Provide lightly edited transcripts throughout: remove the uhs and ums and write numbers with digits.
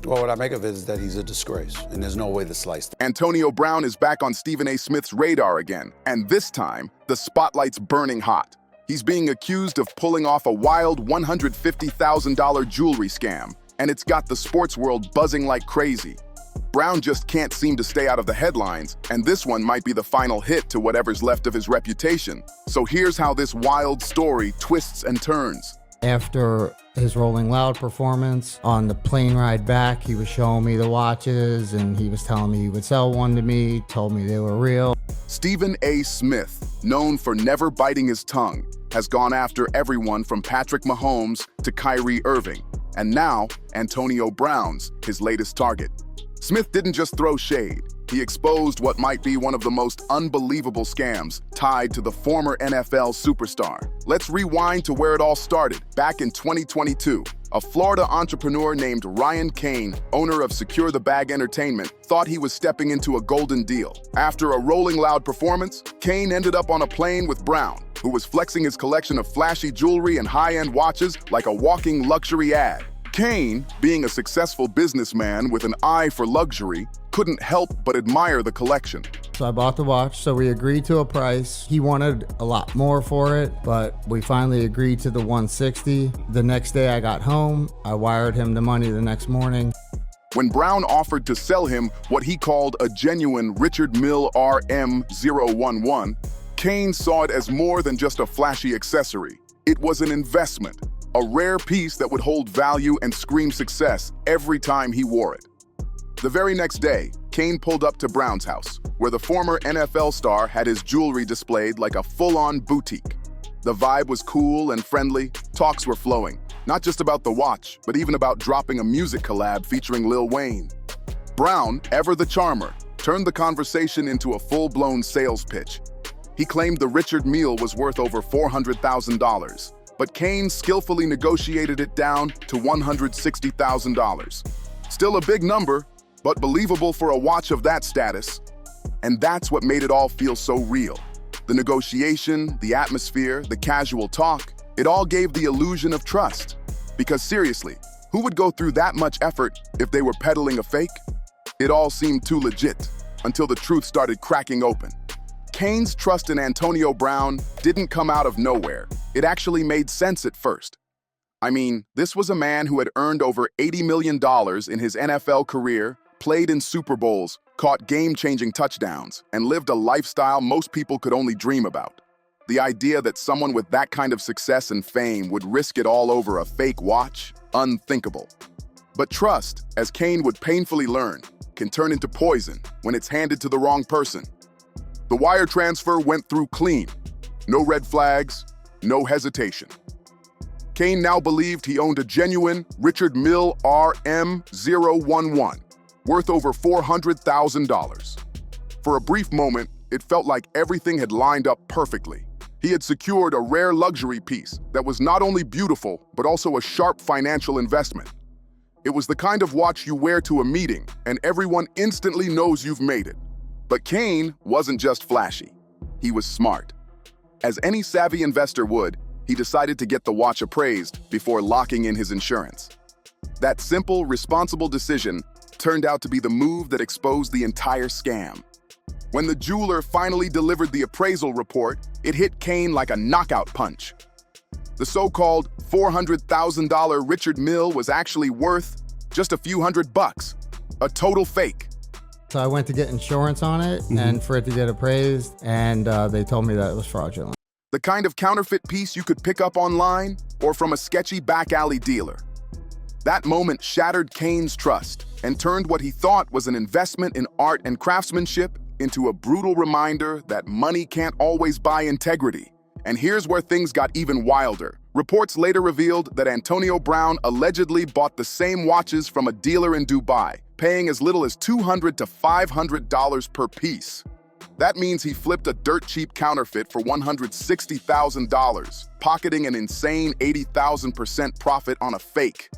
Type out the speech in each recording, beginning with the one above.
Well, what I make of it is that he's a disgrace, and there's no way to slice that. Antonio Brown is back on Stephen A. Smith's radar again, and this time, the spotlight's burning hot. He's being accused of pulling off a wild $150,000 jewelry scam, and it's got the sports world buzzing like crazy. Brown just can't seem to stay out of the headlines, and this one might be the final hit to whatever's left of his reputation. So here's how this wild story twists and turns. After his Rolling Loud performance, on the plane ride back, he was showing me the watches and he was telling me he would sell one to me, told me they were real. Stephen A. Smith, known for never biting his tongue, has gone after everyone from Patrick Mahomes to Kyrie Irving, and now Antonio Brown's his latest target. Smith didn't just throw shade. He exposed what might be one of the most unbelievable scams tied to the former N.F.L. superstar. Let's rewind to where it all started. Back in 2022, a Florida entrepreneur named Ryan Cain, owner of Secure the Bag Entertainment, thought he was stepping into a golden deal. After a Rolling Loud performance, Cain ended up on a plane with Brown, who was flexing his collection of flashy jewelry and high-end watches like a walking luxury ad. Cain, being a successful businessman with an eye for luxury, couldn't help but admire the collection. So I bought the watch, so we agreed to a price. He wanted a lot more for it, but we finally agreed to the $160. The next day I got home, I wired him the money the next morning. When Brown offered to sell him what he called a genuine Richard Mille RM011, Cain saw it as more than just a flashy accessory. It was an investment, a rare piece that would hold value and scream success every time he wore it. The very next day, Cain pulled up to Brown's house, where the former NFL star had his jewelry displayed like a full-on boutique. The vibe was cool and friendly, talks were flowing, not just about the watch, but even about dropping a music collab featuring Lil Wayne. Brown, ever the charmer, turned the conversation into a full-blown sales pitch. He claimed the Richard Mille was worth over $400,000, but Cain skillfully negotiated it down to $160,000. Still a big number, but believable for a watch of that status. And that's what made it all feel so real. The negotiation, the atmosphere, the casual talk, it all gave the illusion of trust. Because seriously, who would go through that much effort if they were peddling a fake? It all seemed too legit, until the truth started cracking open. Cain's trust in Antonio Brown didn't come out of nowhere. It actually made sense at first. I mean, this was a man who had earned over $80 million in his NFL career, played in Super Bowls, caught game-changing touchdowns, and lived a lifestyle most people could only dream about. The idea that someone with that kind of success and fame would risk it all over a fake watch? Unthinkable. But trust, as Cain would painfully learn, can turn into poison when it's handed to the wrong person. The wire transfer went through clean. No red flags, no hesitation. Cain now believed he owned a genuine Richard Mille RM011, worth over $400,000. For a brief moment, it felt like everything had lined up perfectly. He had secured a rare luxury piece that was not only beautiful, but also a sharp financial investment. It was the kind of watch you wear to a meeting, and everyone instantly knows you've made it. But Cain wasn't just flashy. He was smart. As any savvy investor would, he decided to get the watch appraised before locking in his insurance. That simple, responsible decision turned out to be the move that exposed the entire scam. When the jeweler finally delivered the appraisal report, it hit Cain like a knockout punch. The so-called $400,000 Richard Mille was actually worth just a few $100, a total fake. So I went to get insurance on it and for it to get appraised, and they told me that it was fraudulent. The kind of counterfeit piece you could pick up online or from a sketchy back alley dealer. That moment shattered Cain's trust and turned what he thought was an investment in art and craftsmanship into a brutal reminder that money can't always buy integrity. And here's where things got even wilder. Reports later revealed that Antonio Brown allegedly bought the same watches from a dealer in Dubai, paying as little as $200 to $500 per piece. That means he flipped a dirt-cheap counterfeit for $160,000, pocketing an insane 80,000% profit on a fake.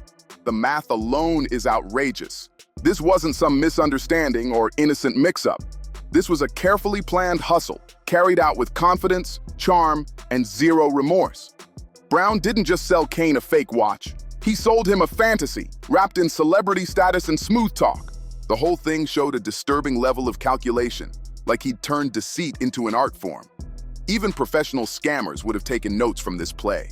The math alone is outrageous. This wasn't some misunderstanding or innocent mix-up. This was a carefully planned hustle, carried out with confidence, charm, and zero remorse. Brown didn't just sell Cain a fake watch. He sold him a fantasy, wrapped in celebrity status and smooth talk. The whole thing showed a disturbing level of calculation, like he'd turned deceit into an art form. Even professional scammers would have taken notes from this play.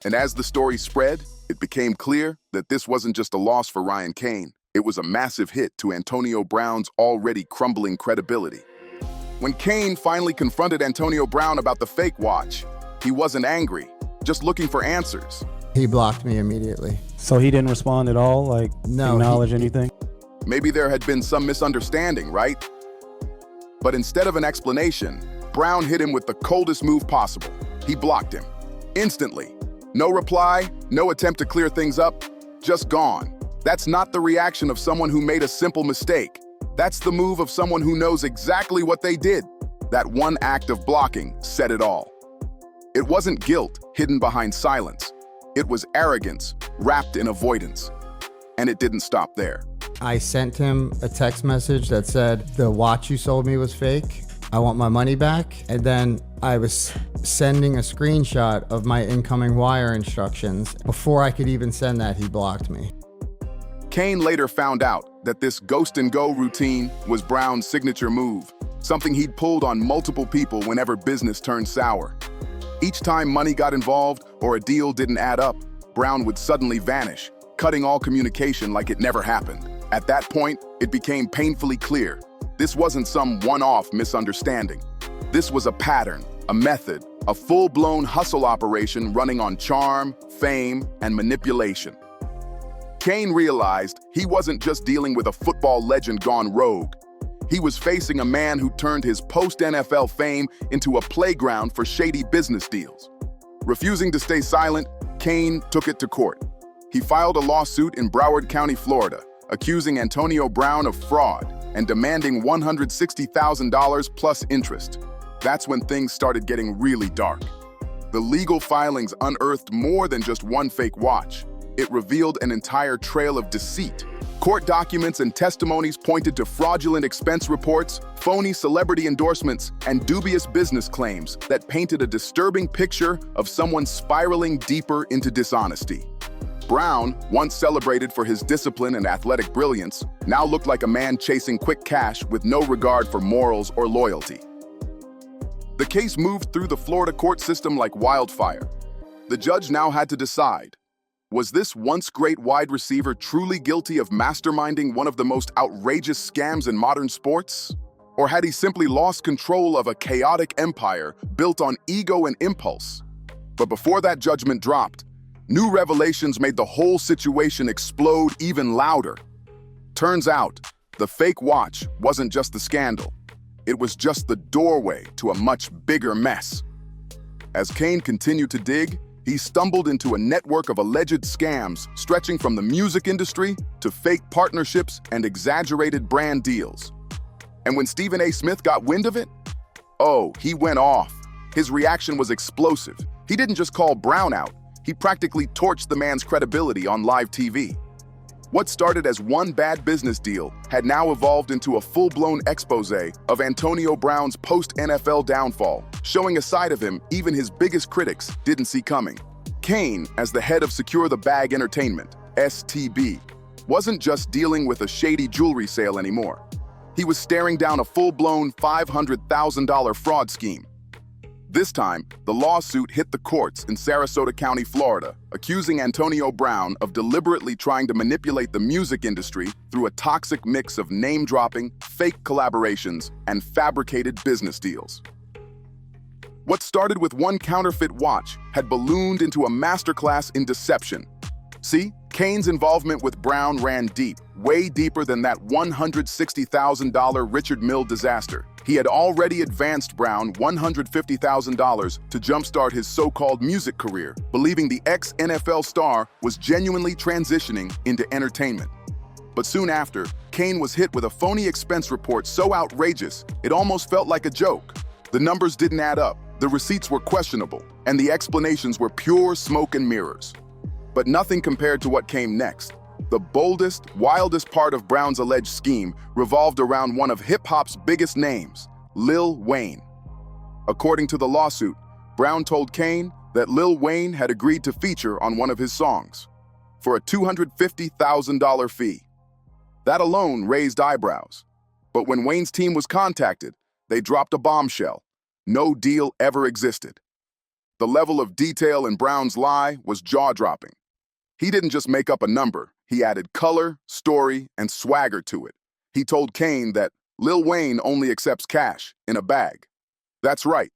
And as the story spread, it became clear that this wasn't just a loss for Ryan Cain. It was a massive hit to Antonio Brown's already crumbling credibility. When Cain finally confronted Antonio Brown about the fake watch, he wasn't angry, just looking for answers. He blocked me immediately. So he didn't respond at all, like No, acknowledge anything? Maybe there had been some misunderstanding, right? But instead of an explanation, Brown hit him with the coldest move possible. He blocked him. Instantly. No reply, no attempt to clear things up, just gone. That's not the reaction of someone who made a simple mistake. That's the move of someone who knows exactly what they did. That one act of blocking said it all. It wasn't guilt hidden behind silence. It was arrogance wrapped in avoidance. And it didn't stop there. I sent him a text message that said, the watch you sold me was fake. I want my money back. And then I was sending a screenshot of my incoming wire instructions. Before I could even send that, he blocked me. Cain later found out that this ghost and go routine was Brown's signature move, something he'd pulled on multiple people whenever business turned sour. Each time money got involved or a deal didn't add up, Brown would suddenly vanish, cutting all communication like it never happened. At that point, it became painfully clear. This wasn't some one-off misunderstanding. This was a pattern, a method, a full-blown hustle operation running on charm, fame, and manipulation. Cain realized he wasn't just dealing with a football legend gone rogue. He was facing a man who turned his post-N.F.L. fame into a playground for shady business deals. Refusing to stay silent, Cain took it to court. He filed a lawsuit in Broward County, Florida, accusing Antonio Brown of fraud and demanding $160,000 plus interest. That's when things started getting really dark. The legal filings unearthed more than just one fake watch. It revealed an entire trail of deceit. Court documents and testimonies pointed to fraudulent expense reports, phony celebrity endorsements, and dubious business claims that painted a disturbing picture of someone spiraling deeper into dishonesty. Brown, once celebrated for his discipline and athletic brilliance, now looked like a man chasing quick cash with no regard for morals or loyalty. The case moved through the Florida court system like wildfire. The judge now had to decide, was this once great wide receiver truly guilty of masterminding one of the most outrageous scams in modern sports? Or had he simply lost control of a chaotic empire built on ego and impulse? But before that judgment dropped, new revelations made the whole situation explode even louder. Turns out, the fake watch wasn't just the scandal. It was just the doorway to a much bigger mess. As Cain continued to dig, he stumbled into a network of alleged scams stretching from the music industry to fake partnerships and exaggerated brand deals. And when Stephen A. Smith got wind of it, oh, he went off. His reaction was explosive. He didn't just call Brown out, he practically torched the man's credibility on live TV. What started as one bad business deal had now evolved into a full-blown expose of Antonio Brown's post-N.F.L. downfall, showing a side of him even his biggest critics didn't see coming. Cain, as the head of Secure the Bag Entertainment, STB, wasn't just dealing with a shady jewelry sale anymore. He was staring down a full-blown $500,000 fraud scheme. This time, the lawsuit hit the courts in Sarasota County, Florida, accusing Antonio Brown of deliberately trying to manipulate the music industry through a toxic mix of name-dropping, fake collaborations, and fabricated business deals. What started with one counterfeit watch had ballooned into a masterclass in deception. See, Cain's involvement with Brown ran deep, way deeper than that $160,000 Richard Mille disaster. He had already advanced Brown $150,000 to jumpstart his so-called music career, believing the ex-NFL star was genuinely transitioning into entertainment. But soon after, Cain was hit with a phony expense report so outrageous, it almost felt like a joke. The numbers didn't add up, the receipts were questionable, and the explanations were pure smoke and mirrors. But nothing compared to what came next. The boldest, wildest part of Brown's alleged scheme revolved around one of hip-hop's biggest names, Lil Wayne. According to the lawsuit, Brown told Cain that Lil Wayne had agreed to feature on one of his songs. for a $250,000 fee. That alone raised eyebrows. But when Wayne's team was contacted, they dropped a bombshell. No deal ever existed. The level of detail in Brown's lie was jaw-dropping. He didn't just make up a number, he added color, story, and swagger to it. He told Kane that Lil Wayne only accepts cash in a bag. That's right,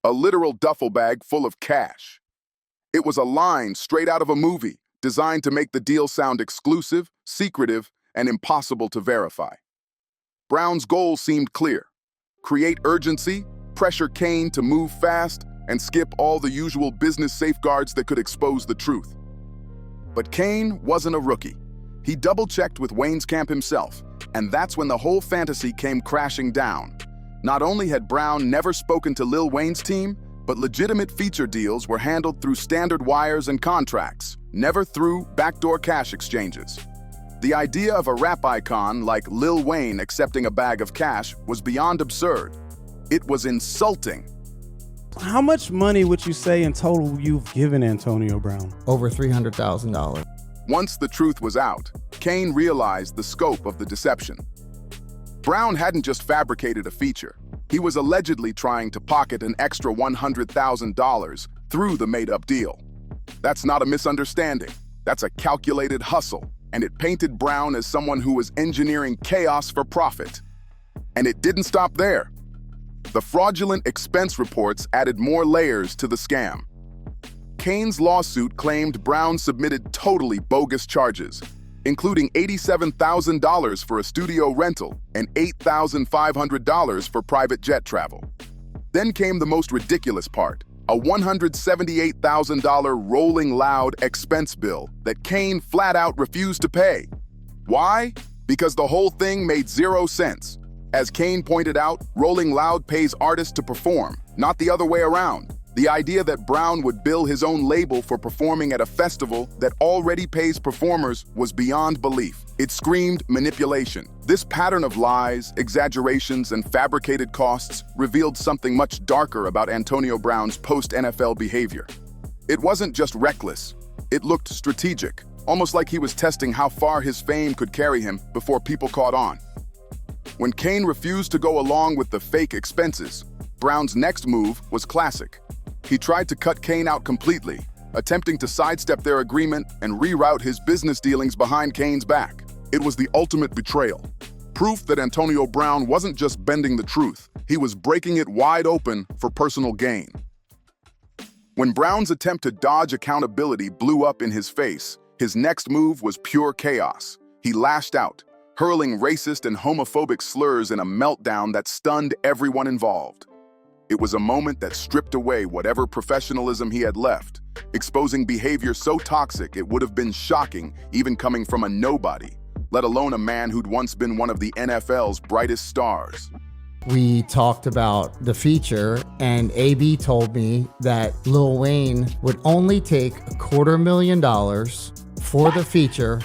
a literal duffel bag full of cash. It was a line straight out of a movie, designed to make the deal sound exclusive, secretive, and impossible to verify. Brown's goal seemed clear: create urgency, pressure Kane to move fast, and skip all the usual business safeguards that could expose the truth. But Kane wasn't a rookie. He double-checked with Wayne's camp himself, and that's when the whole fantasy came crashing down. Not only had Brown never spoken to Lil Wayne's team, but legitimate feature deals were handled through standard wires and contracts, never through backdoor cash exchanges. The idea of a rap icon like Lil Wayne accepting a bag of cash was beyond absurd. It was insulting. How much money would you say in total you've given Antonio Brown? Over $300,000. Once the truth was out, Kane realized the scope of the deception. Brown hadn't just fabricated a feature. He was allegedly trying to pocket an extra $100,000 through the made-up deal. That's not a misunderstanding. That's a calculated hustle, and it painted Brown as someone who was engineering chaos for profit. And it didn't stop there. The fraudulent expense reports added more layers to the scam. Kane's lawsuit claimed Brown submitted totally bogus charges, including $87,000 for a studio rental and $8,500 for private jet travel. Then came the most ridiculous part, a $178,000 Rolling Loud expense bill that Kane flat out refused to pay. Why? Because the whole thing made 0 sense. As Kane pointed out, Rolling Loud pays artists to perform, not the other way around. The idea that Brown would bill his own label for performing at a festival that already pays performers was beyond belief. It screamed manipulation. This pattern of lies, exaggerations, and fabricated costs revealed something much darker about Antonio Brown's post-NFL behavior. It wasn't just reckless. It looked strategic, almost like he was testing how far his fame could carry him before people caught on. When Kane refused to go along with the fake expenses, Brown's next move was classic. He tried to cut Kane out completely, attempting to sidestep their agreement and reroute his business dealings behind Kane's back. It was the ultimate betrayal. Proof that Antonio Brown wasn't just bending the truth, he was breaking it wide open for personal gain. When Brown's attempt to dodge accountability blew up in his face, his next move was pure chaos. He lashed out, hurling racist and homophobic slurs in a meltdown that stunned everyone involved. It was a moment that stripped away whatever professionalism he had left, exposing behavior so toxic it would have been shocking even coming from a nobody, let alone a man who'd once been one of the NFL's brightest stars. We talked about the feature, and AB told me that Lil Wayne would only take $250,000 for the feature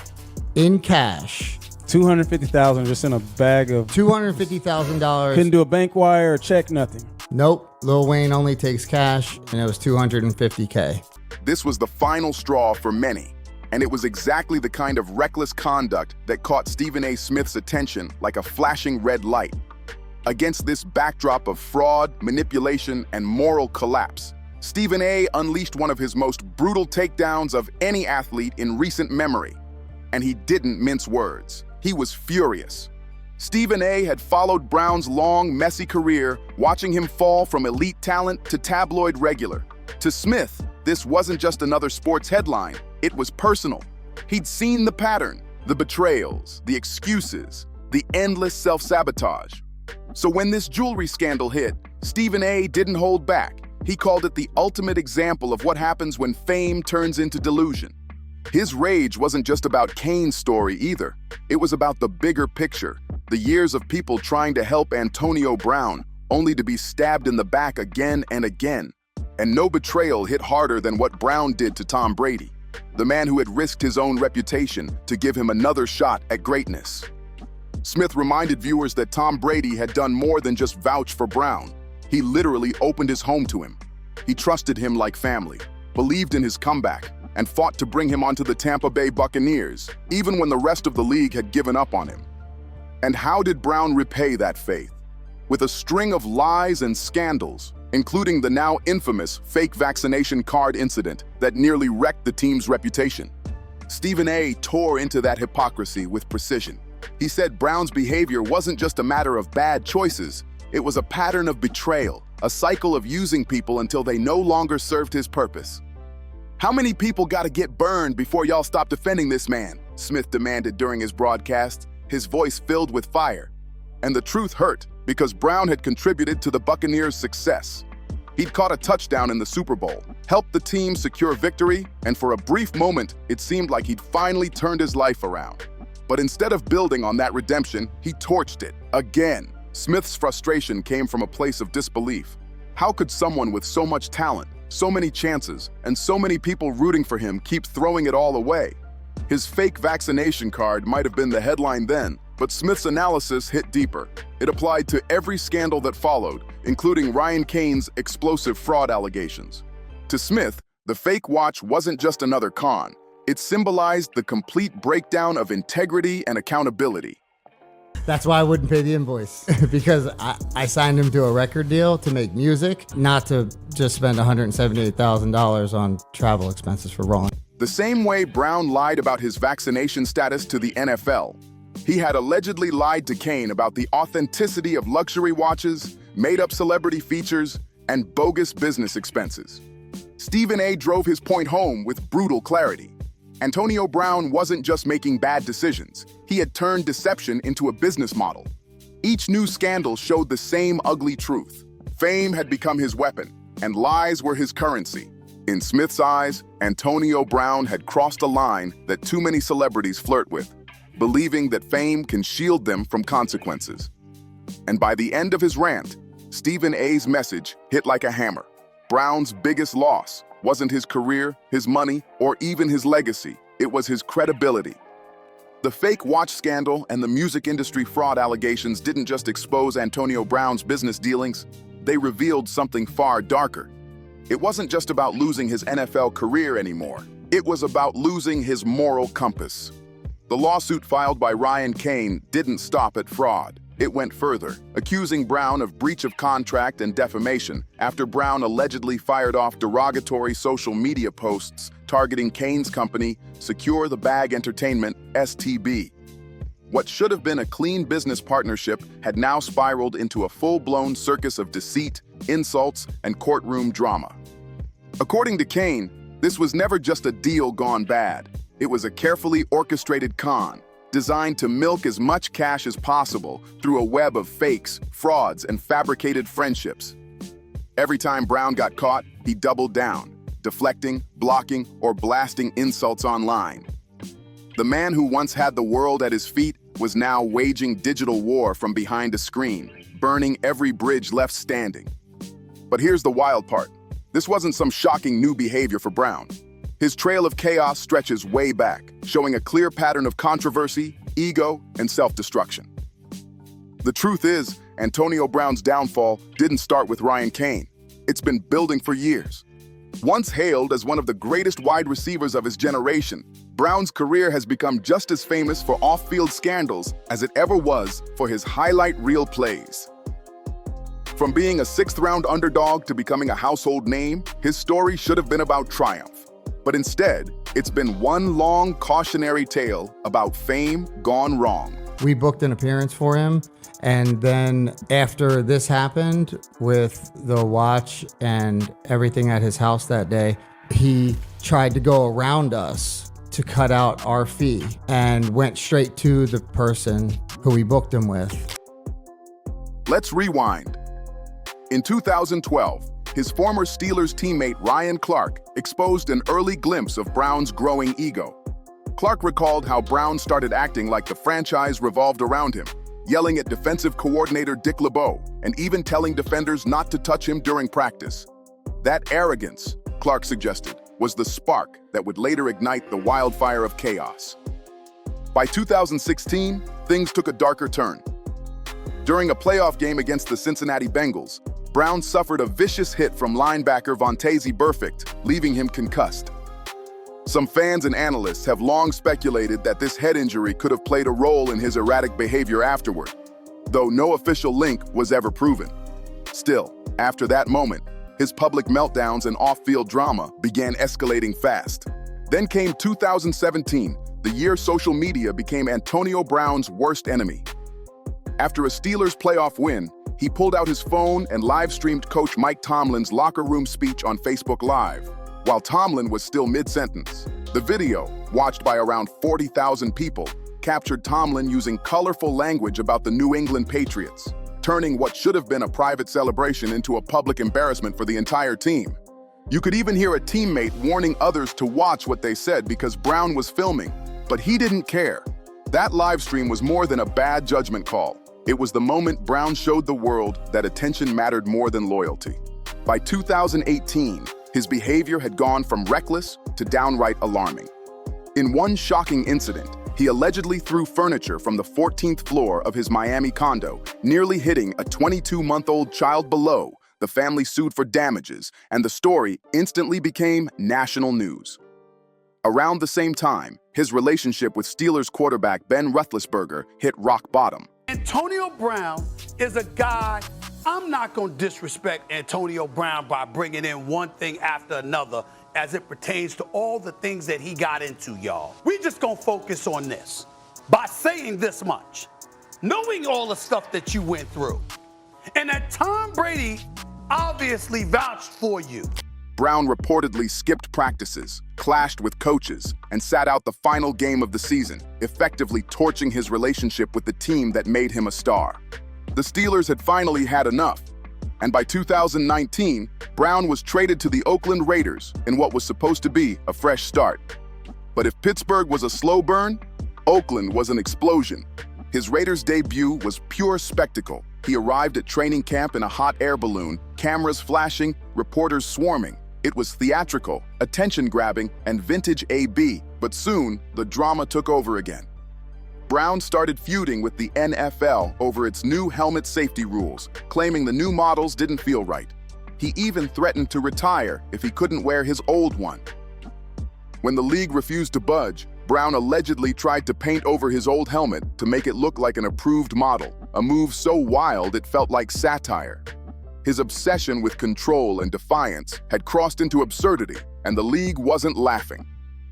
in cash. $250,000 just in a bag of $250,000. Couldn't do a bank wire or check, nothing. Nope. Lil Wayne only takes cash, and it was $250K. This was the final straw for many, and it was exactly the kind of reckless conduct that caught Stephen A. Smith's attention like a flashing red light. Against this backdrop of fraud, manipulation, and moral collapse, Stephen A. unleashed one of his most brutal takedowns of any athlete in recent memory. And he didn't mince words. He was furious. Stephen A. had followed Brown's long, messy career, watching him fall from elite talent to tabloid regular. To Smith, this wasn't just another sports headline, it was personal. He'd seen the pattern, the betrayals, the excuses, the endless self-sabotage. So when this jewelry scandal hit, Stephen A. didn't hold back. He called it the ultimate example of what happens when fame turns into delusion. His rage wasn't just about Kane's story either. It was about the bigger picture, the years of people trying to help Antonio Brown, only to be stabbed in the back again and again. And no betrayal hit harder than what Brown did to Tom Brady, the man who had risked his own reputation to give him another shot at greatness. Smith reminded viewers that Tom Brady had done more than just vouch for Brown. He literally opened his home to him. He trusted him like family, believed in his comeback, and fought to bring him onto the Tampa Bay Buccaneers, even when the rest of the league had given up on him. And how did Brown repay that faith? With a string of lies and scandals, including the now infamous fake vaccination card incident that nearly wrecked the team's reputation. Stephen A. tore into that hypocrisy with precision. He said Brown's behavior wasn't just a matter of bad choices, it was a pattern of betrayal, a cycle of using people until they no longer served his purpose. How many people gotta get burned before y'all stop defending this man? Smith demanded during his broadcast, his voice filled with fire. And the truth hurt, because Brown had contributed to the Buccaneers' success. He'd caught a touchdown in the Super Bowl, helped the team secure victory, and for a brief moment, it seemed like he'd finally turned his life around. But instead of building on that redemption, he torched it again. Smith's frustration came from a place of disbelief. How could someone with so much talent, so many chances, and so many people rooting for him keep throwing it all away? His fake vaccination card might have been the headline then, but Smith's analysis hit deeper. It applied to every scandal that followed, including Ryan Kane's explosive fraud allegations. To Smith, the fake watch wasn't just another con. It symbolized the complete breakdown of integrity and accountability. That's why I wouldn't pay the invoice, because I signed him to a record deal to make music, not to just spend $178,000 on travel expenses for rolling. The same way Brown lied about his vaccination status to the N.F.L., he had allegedly lied to Kane about the authenticity of luxury watches, made-up celebrity features, and bogus business expenses. Stephen A. drove his point home with brutal clarity. Antonio Brown wasn't just making bad decisions. He had turned deception into a business model. Each new scandal showed the same ugly truth. Fame had become his weapon, and lies were his currency. In Smith's eyes, Antonio Brown had crossed a line that too many celebrities flirt with, believing that fame can shield them from consequences. And by the end of his rant, Stephen A.'s message hit like a hammer. Brown's biggest loss wasn't his career, his money, or even his legacy. It was his credibility. The fake watch scandal and the music industry fraud allegations didn't just expose Antonio Brown's business dealings, they revealed something far darker. It wasn't just about losing his NFL career anymore. It was about losing his moral compass. The lawsuit filed by Ryan Kane didn't stop at fraud. It went further, accusing Brown of breach of contract and defamation after Brown allegedly fired off derogatory social media posts targeting Kane's company, Secure the Bag Entertainment, STB. What should have been a clean business partnership had now spiraled into a full-blown circus of deceit, insults, and courtroom drama. According to Kane, this was never just a deal gone bad. It was a carefully orchestrated con, designed to milk as much cash as possible through a web of fakes, frauds, and fabricated friendships. Every time Brown got caught, he doubled down, deflecting, blocking, or blasting insults online. The man who once had the world at his feet was now waging digital war from behind a screen, burning every bridge left standing. But here's the wild part. This wasn't some shocking new behavior for Brown. His trail of chaos stretches way back, showing a clear pattern of controversy, ego, and self-destruction. The truth is, Antonio Brown's downfall didn't start with Ryan Kane. It's been building for years. Once hailed as one of the greatest wide receivers of his generation, Brown's career has become just as famous for off-field scandals as it ever was for his highlight reel plays. From being a sixth-round underdog to becoming a household name, his story should have been about triumph. But instead, it's been one long cautionary tale about fame gone wrong. We booked an appearance for him, and then after this happened with the watch and everything at his house that day, he tried to go around us to cut out our fee and went straight to the person who we booked him with. Let's rewind. In 2012, his former Steelers teammate Ryan Clark exposed an early glimpse of Brown's growing ego. Clark recalled how Brown started acting like the franchise revolved around him, yelling at defensive coordinator Dick LeBeau and even telling defenders not to touch him during practice. That arrogance, Clark suggested, was the spark that would later ignite the wildfire of chaos. By 2016, things took a darker turn. During a playoff game against the Cincinnati Bengals, Brown suffered a vicious hit from linebacker Vontaze Burfict, leaving him concussed. Some fans and analysts have long speculated that this head injury could have played a role in his erratic behavior afterward, though no official link was ever proven. Still, after that moment, his public meltdowns and off-field drama began escalating fast. Then came 2017, the year social media became Antonio Brown's worst enemy. After a Steelers playoff win, he pulled out his phone and live-streamed Coach Mike Tomlin's locker room speech on Facebook Live, while Tomlin was still mid-sentence. The video, watched by around 40,000 people, captured Tomlin using colorful language about the New England Patriots, turning what should have been a private celebration into a public embarrassment for the entire team. You could even hear a teammate warning others to watch what they said because Brown was filming, but he didn't care. That live stream was more than a bad judgment call. It was the moment Brown showed the world that attention mattered more than loyalty. By 2018, his behavior had gone from reckless to downright alarming. In one shocking incident, he allegedly threw furniture from the 14th floor of his Miami condo, nearly hitting a 22-month-old child below. The family sued for damages, and the story instantly became national news. Around the same time, his relationship with Steelers quarterback Ben Roethlisberger hit rock bottom. Antonio Brown is a guy, I'm not going to disrespect Antonio Brown by bringing in one thing after another as it pertains to all the things that he got into, y'all. We just going to focus on this by saying this much. Knowing all the stuff that you went through, and that Tom Brady obviously vouched for you. Brown reportedly skipped practices, clashed with coaches, and sat out the final game of the season, effectively torching his relationship with the team that made him a star. The Steelers had finally had enough, and by 2019, Brown was traded to the Oakland Raiders in what was supposed to be a fresh start. But if Pittsburgh was a slow burn, Oakland was an explosion. His Raiders debut was pure spectacle. He arrived at training camp in a hot air balloon, cameras flashing, reporters swarming. It was theatrical, attention-grabbing, and vintage AB, but soon the drama took over again. Brown started feuding with the N.F.L. over its new helmet safety rules, claiming the new models didn't feel right. He even threatened to retire if he couldn't wear his old one. When the league refused to budge, Brown allegedly tried to paint over his old helmet to make it look like an approved model, a move so wild it felt like satire. His obsession with control and defiance had crossed into absurdity, and the league wasn't laughing.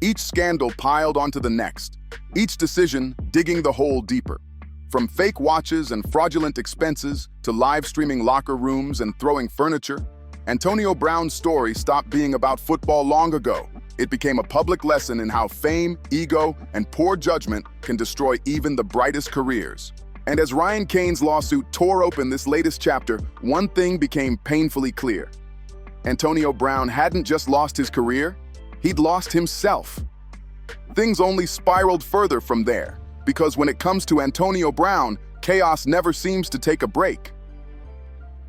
Each scandal piled onto the next, each decision digging the hole deeper. From fake watches and fraudulent expenses to live streaming locker rooms and throwing furniture, Antonio Brown's story stopped being about football long ago. It became a public lesson in how fame, ego, and poor judgment can destroy even the brightest careers. And as Ryan Cain's lawsuit tore open this latest chapter, one thing became painfully clear. Antonio Brown hadn't just lost his career, he'd lost himself. Things only spiraled further from there, because when it comes to Antonio Brown, chaos never seems to take a break.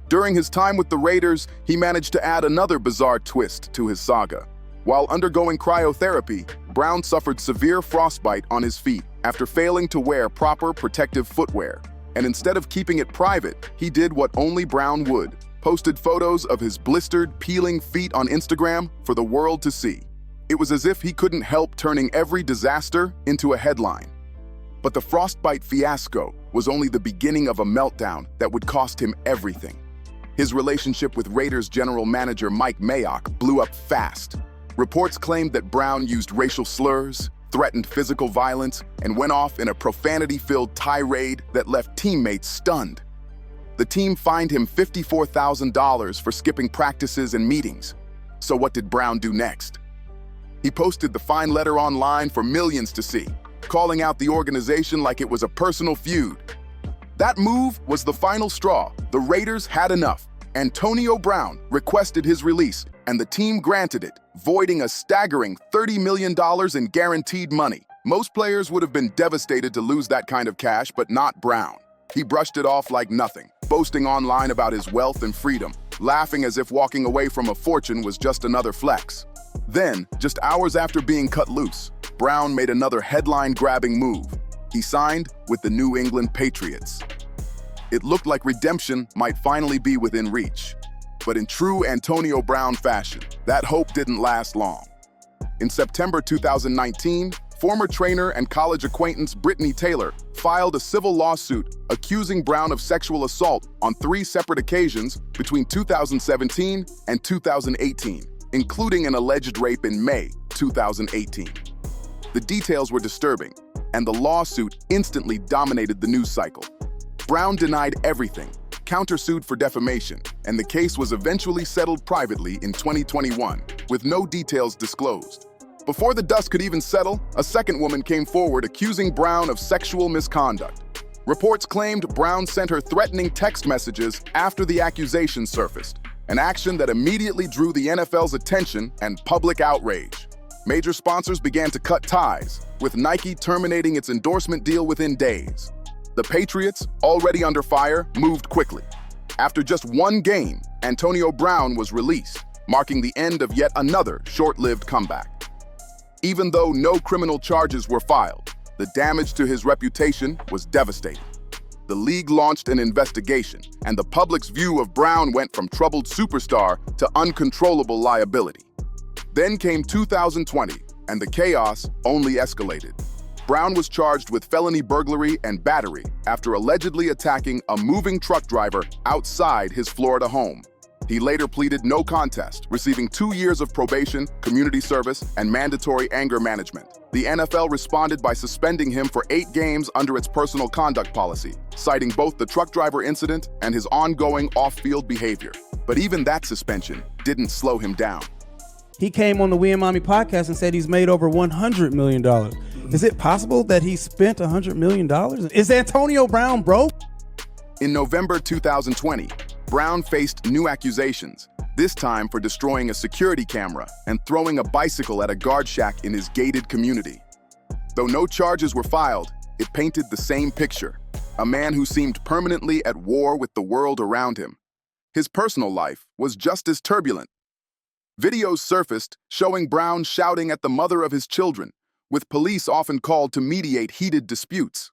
During his time with the Raiders, he managed to add another bizarre twist to his saga. While undergoing cryotherapy, Brown suffered severe frostbite on his feet after failing to wear proper protective footwear. And instead of keeping it private, he did what only Brown would, posted photos of his blistered, peeling feet on Instagram for the world to see. It was as if he couldn't help turning every disaster into a headline. But the frostbite fiasco was only the beginning of a meltdown that would cost him everything. His relationship with Raiders general manager Mike Mayock blew up fast. Reports claimed that Brown used racial slurs, threatened physical violence, and went off in a profanity-filled tirade that left teammates stunned. The team fined him $54,000 for skipping practices and meetings. So what did Brown do next? He posted the fine letter online for millions to see, calling out the organization like it was a personal feud. That move was the final straw. The Raiders had enough. Antonio Brown requested his release, and the team granted it, voiding a staggering $30 million in guaranteed money. Most players would have been devastated to lose that kind of cash, but not Brown. He brushed it off like nothing, boasting online about his wealth and freedom, laughing as if walking away from a fortune was just another flex. Then, just hours after being cut loose, Brown made another headline-grabbing move. He signed with the New England Patriots. It looked like redemption might finally be within reach. But in true Antonio Brown fashion, that hope didn't last long. In September 2019, former trainer and college acquaintance Brittany Taylor filed a civil lawsuit accusing Brown of sexual assault on 3 separate occasions between 2017 and 2018, including an alleged rape in May 2018. The details were disturbing, and the lawsuit instantly dominated the news cycle. Brown denied everything, countersued for defamation, and the case was eventually settled privately in 2021, with no details disclosed. Before the dust could even settle, a second woman came forward accusing Brown of sexual misconduct. Reports claimed Brown sent her threatening text messages after the accusation surfaced, an action that immediately drew the NFL's attention and public outrage. Major sponsors began to cut ties, with Nike terminating its endorsement deal within days. The Patriots, already under fire, moved quickly. After just 1 game, Antonio Brown was released, marking the end of yet another short-lived comeback. Even though no criminal charges were filed, the damage to his reputation was devastating. The league launched an investigation, and the public's view of Brown went from troubled superstar to uncontrollable liability. Then came 2020, and the chaos only escalated. Brown was charged with felony burglary and battery after allegedly attacking a moving truck driver outside his Florida home. He later pleaded no contest, receiving 2 years of probation, community service, and mandatory anger management. The NFL responded by suspending him for 8 games under its personal conduct policy, citing both the truck driver incident and his ongoing off-field behavior. But even that suspension didn't slow him down. He came on the We and Mommy podcast and said he's made over $100 million. Is it possible that he spent $100 million? Is Antonio Brown broke? In November 2020, Brown faced new accusations, this time for destroying a security camera and throwing a bicycle at a guard shack in his gated community. Though no charges were filed, it painted the same picture, a man who seemed permanently at war with the world around him. His personal life was just as turbulent. Videos surfaced showing Brown shouting at the mother of his children, with police often called to mediate heated disputes.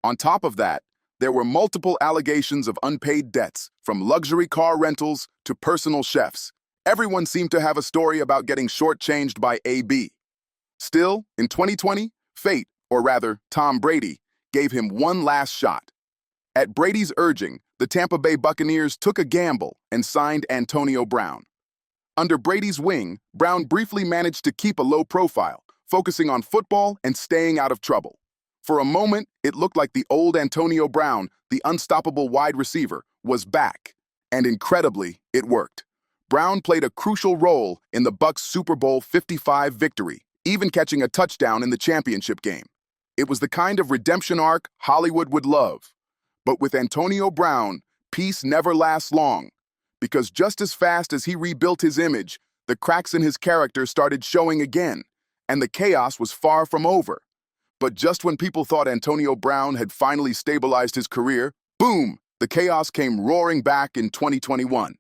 On top of that, there were multiple allegations of unpaid debts, from luxury car rentals to personal chefs. Everyone seemed to have a story about getting shortchanged by AB. Still, in 2020, fate, or rather Tom Brady, gave him one last shot. At Brady's urging, the Tampa Bay Buccaneers took a gamble and signed Antonio Brown. Under Brady's wing, Brown briefly managed to keep a low profile, focusing on football and staying out of trouble. For a moment, it looked like the old Antonio Brown, the unstoppable wide receiver, was back. And incredibly, it worked. Brown played a crucial role in the Bucs' Super Bowl 55 victory, even catching a touchdown in the championship game. It was the kind of redemption arc Hollywood would love. But with Antonio Brown, peace never lasts long, because just as fast as he rebuilt his image, the cracks in his character started showing again, and the chaos was far from over. But just when people thought Antonio Brown had finally stabilized his career, boom, the chaos came roaring back in 2021.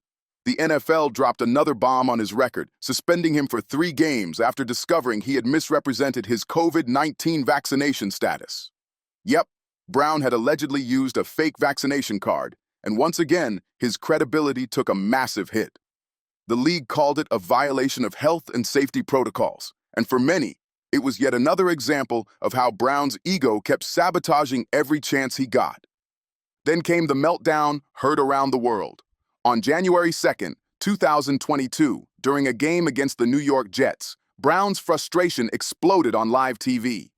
The NFL dropped another bomb on his record, suspending him for 3 games after discovering he had misrepresented his COVID-19 vaccination status. Yep, Brown had allegedly used a fake vaccination card, and once again, his credibility took a massive hit. The league called it a violation of health and safety protocols, and for many, it was yet another example of how Brown's ego kept sabotaging every chance he got. Then came the meltdown heard around the world. On January 2nd, 2022, during a game against the New York Jets, Brown's frustration exploded on live TV.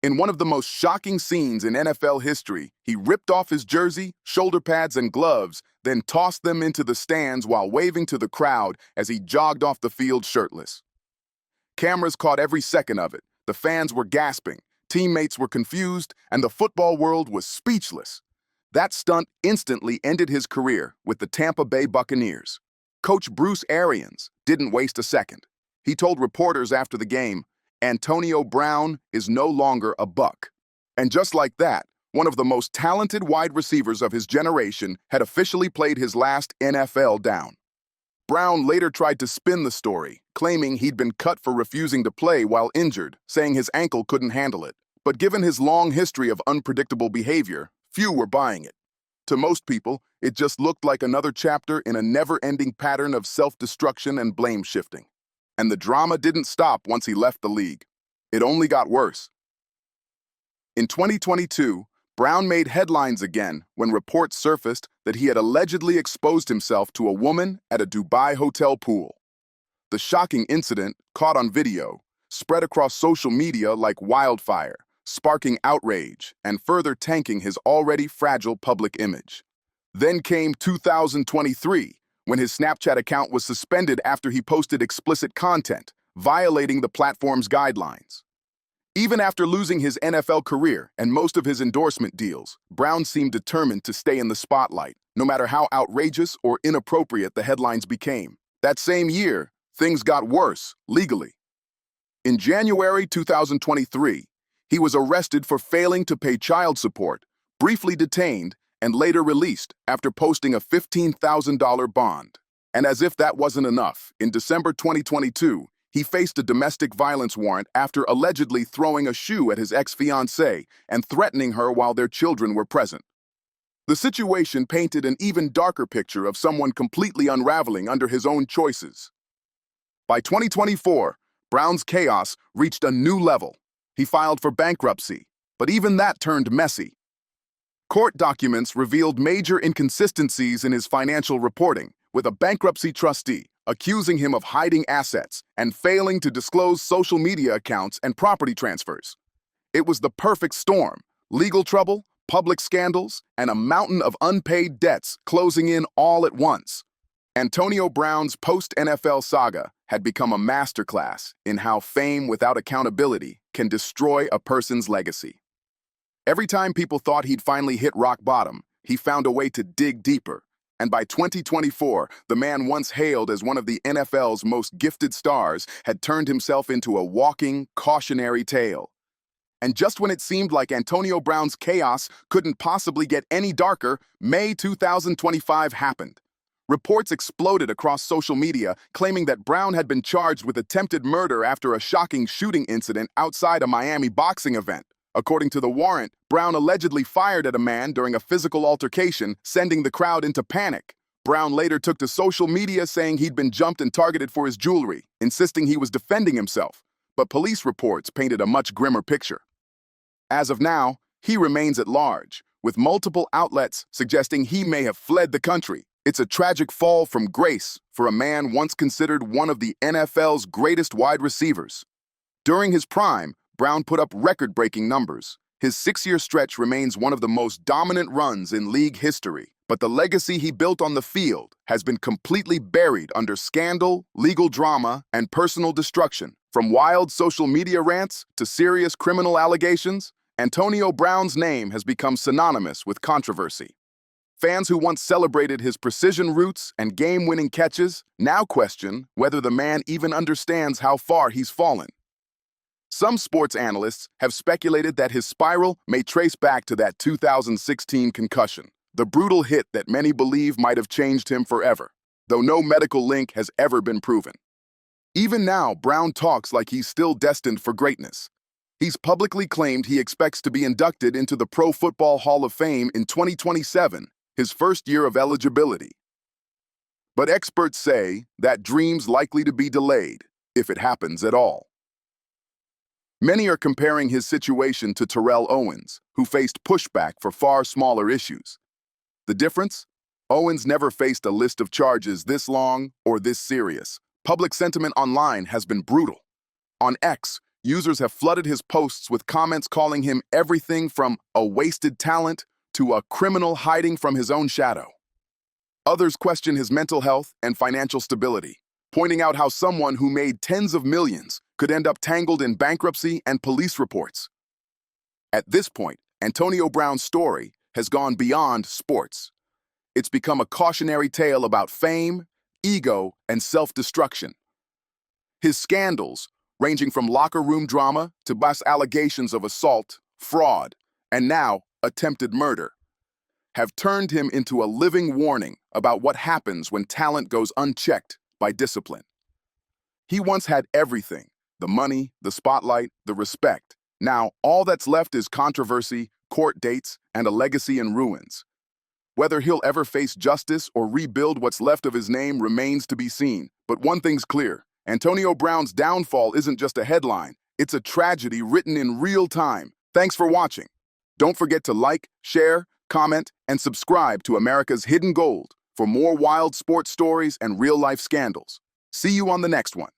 In one of the most shocking scenes in NFL history, he ripped off his jersey, shoulder pads, and gloves, then tossed them into the stands while waving to the crowd as he jogged off the field shirtless. Cameras caught every second of it. The fans were gasping, teammates were confused, and the football world was speechless. That stunt instantly ended his career with the Tampa Bay Buccaneers. Coach Bruce Arians didn't waste a second. He told reporters after the game, "Antonio Brown is no longer a Buck." And just like that, one of the most talented wide receivers of his generation had officially played his last NFL down. Brown later tried to spin the story, claiming he'd been cut for refusing to play while injured, saying his ankle couldn't handle it. But given his long history of unpredictable behavior, few were buying it. To most people, it just looked like another chapter in a never-ending pattern of self-destruction and blame-shifting. And the drama didn't stop once he left the league. It only got worse. In 2022, Brown made headlines again when reports surfaced that he had allegedly exposed himself to a woman at a Dubai hotel pool. The shocking incident, caught on video, spread across social media like wildfire, sparking outrage and further tanking his already fragile public image. Then came 2023, when his Snapchat account was suspended after he posted explicit content, violating the platform's guidelines. Even after losing his NFL career and most of his endorsement deals, Brown seemed determined to stay in the spotlight, no matter how outrageous or inappropriate the headlines became. That same year, things got worse, legally. In January 2023, he was arrested for failing to pay child support, briefly detained, and later released after posting a $15,000 bond. And as if that wasn't enough, in December 2022, he faced a domestic violence warrant after allegedly throwing a shoe at his ex-fiancée and threatening her while their children were present. The situation painted an even darker picture of someone completely unraveling under his own choices. By 2024, Brown's chaos reached a new level. He filed for bankruptcy, but even that turned messy. Court documents revealed major inconsistencies in his financial reporting, with a bankruptcy trustee accusing him of hiding assets and failing to disclose social media accounts and property transfers. It was the perfect storm: legal trouble, public scandals, and a mountain of unpaid debts closing in all at once. Antonio Brown's post-N.F.L. saga had become a masterclass in how fame without accountability can destroy a person's legacy. Every time people thought he'd finally hit rock bottom, he found a way to dig deeper. And by 2024, the man once hailed as one of the NFL's most gifted stars had turned himself into a walking, cautionary tale. And just when it seemed like Antonio Brown's chaos couldn't possibly get any darker, May 2025 happened. Reports exploded across social media, claiming that Brown had been charged with attempted murder after a shocking shooting incident outside a Miami boxing event. According to the warrant, Brown allegedly fired at a man during a physical altercation, sending the crowd into panic. Brown later took to social media saying he'd been jumped and targeted for his jewelry, insisting he was defending himself. But police reports painted a much grimmer picture. As of now, he remains at large, with multiple outlets suggesting he may have fled the country. It's a tragic fall from grace for a man once considered one of the NFL's greatest wide receivers. During his prime, Brown put up record-breaking numbers. His 6-year stretch remains one of the most dominant runs in league history, but the legacy he built on the field has been completely buried under scandal, legal drama, and personal destruction. From wild social media rants to serious criminal allegations, Antonio Brown's name has become synonymous with controversy. Fans who once celebrated his precision routes and game-winning catches now question whether the man even understands how far he's fallen. Some sports analysts have speculated that his spiral may trace back to that 2016 concussion, the brutal hit that many believe might have changed him forever, though no medical link has ever been proven. Even now, Brown talks like he's still destined for greatness. He's publicly claimed he expects to be inducted into the Pro Football Hall of Fame in 2027, his first year of eligibility. But experts say that dream's likely to be delayed, if it happens at all. Many are comparing his situation to Terrell Owens, who faced pushback for far smaller issues. The difference? Owens never faced a list of charges this long or this serious. Public sentiment online has been brutal. On X, users have flooded his posts with comments calling him everything from a wasted talent to a criminal hiding from his own shadow. Others question his mental health and financial stability, pointing out how someone who made tens of millions could end up tangled in bankruptcy and police reports. At this point, Antonio Brown's story has gone beyond sports. It's become a cautionary tale about fame, ego, and self-destruction. His scandals, ranging from locker room drama to bus allegations of assault, fraud, and now attempted murder, have turned him into a living warning about what happens when talent goes unchecked by discipline. He once had everything: the money, the spotlight, the respect. Now, all that's left is controversy, court dates, and a legacy in ruins. Whether he'll ever face justice or rebuild what's left of his name remains to be seen. But one thing's clear: Antonio Brown's downfall isn't just a headline, it's a tragedy written in real time. Thanks for watching. Don't forget to like, share, comment, and subscribe to America's Hidden Gold for more wild sports stories and real-life scandals. See you on the next one.